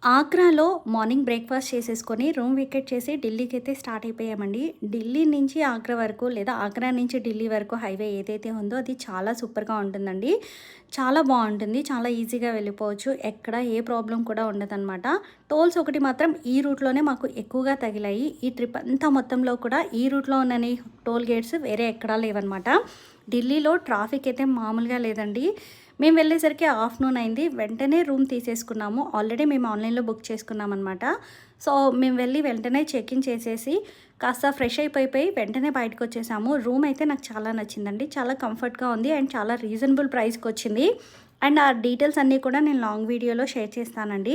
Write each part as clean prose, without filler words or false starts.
ఆగ్రాలో morning breakfast చేసేసుకొని room vacate చేసి ఢిల్లీకైతే స్టార్ట్ అయిపోయామండి. ఢిల్లీ నుంచి ఆగ్రా వరకు లేదా ఆగ్రా నుంచి ఢిల్లీ వరకు హైవే ఏదైతే ఉందో అది చాలా సూపర్‌గా ఉంటుందండి. చాలా బావుంటుంది. చాలా ఈజీగా వెళ్ళిపోవచ్చు. ఎక్కడ ఏ ప్రాబ్లమ్ కూడా ఉండదనమాట. టోల్స్ ఒకటి మాత్రం ఈ రూట్‌లోనే మాకు ఎక్కువగా తగిలాయి. ఈ ట్రిప్ అంతా మొత్తంలో కూడా ఈ రూట్‌లో ఉన్నన్ని టోల్ గేట్స్ వేరే ఎక్కడా లేవనమాట. ఢిల్లీలో ట్రాఫిక్ అయితే మామూలుగా లేదండి. మేము వెళ్ళేసరికి ఆఫ్టర్‌నూన్ అయింది. వెంటనే రూమ్ తీసేసుకున్నాము. ఆల్రెడీ మేము ఆన్‌లైన్‌లో బుక్ చేసుకున్నామనమాట. సో, మేము వెళ్ళి వెంటనే చెక్ ఇన్ చేసేసి కాస్త ఫ్రెష్ అయిపోయి వెంటనే బయటకొచ్చేసాము. రూమ్ అయితే నాకు చాలా నచ్చిందండి. చాలా కంఫర్ట్‌గా ఉంది అండ్ చాలా రీజనబుల్ ప్రైస్‌కొచ్చింది. అండ్ ఆ డీటెయిల్స్ అన్నీ కూడా నేను లాంగ్ వీడియోలో షేర్ చేస్తానండి.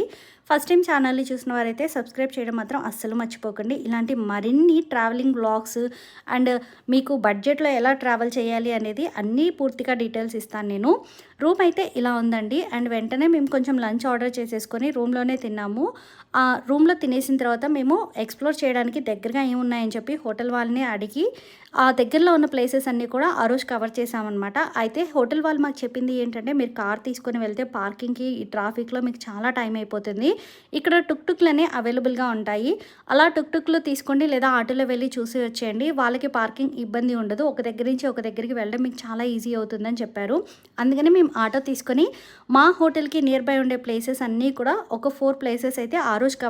ఫస్ట్ టైం ఛానల్‌ని చూసిన వారైతే సబ్స్క్రైబ్ చేయడం మాత్రం అస్సలు మర్చిపోకండి. ఇలాంటి మరిన్ని ట్రావెలింగ్ వ్లాగ్స్ అండ్ మీకు బడ్జెట్‌లో ఎలా ట్రావెల్ చేయాలి అనేది అన్నీ పూర్తిగా డీటెయిల్స్ ఇస్తాను నేను. రూమ్ అయితే ఇలా ఉందండి. అండ్ వెంటనే మేము కొంచెం లంచ్ ఆర్డర్ చేసేసుకొని రూమ్‌లోనే తిన్నాము. రూమ్‌లో తినేసిన తర్వాత మేము ఎక్స్‌ప్లోర్ చేయడానికి దగ్గరగా ఏమున్నాయని చెప్పి హోటల్ వాళ్ళని అడిగి ఆ దగ్గరలో ఉన్న ప్లేసెస్ అన్నీ కూడా ఆ రోజు కవర్ చేశామనమాట. అయితే హోటల్ వాళ్ళు మాకు చెప్పింది ఏంటంటే, మీరు కార్ తీసుకొని వెళ్తే పార్కింగ్‌కి ఈ ట్రాఫిక్‌లో మీకు చాలా టైం అయిపోతుంది. ఇక్కడ టుక్ టుక్‌లనే అవైలబుల్‌గా ఉంటాయి. అలా టుక్ టుక్‌లు తీసుకోండి లేదా ఆటోలో వెళ్ళి చూసి వచ్చేయండి. వాళ్ళకి పార్కింగ్ ఇబ్బంది ఉండదు. ఒక దగ్గర నుంచి ఒక దగ్గరికి వెళ్ళడం మీకు చాలా ఈజీ అవుతుందని చెప్పారు. అందుకని మేము ఆటో తీసుకొని మా హోటల్‌కి నియర్ బై ఉండే ప్లేసెస్ అన్నీ కూడా ఒక 4 ప్లేసెస్ అయితే ఆ రోజు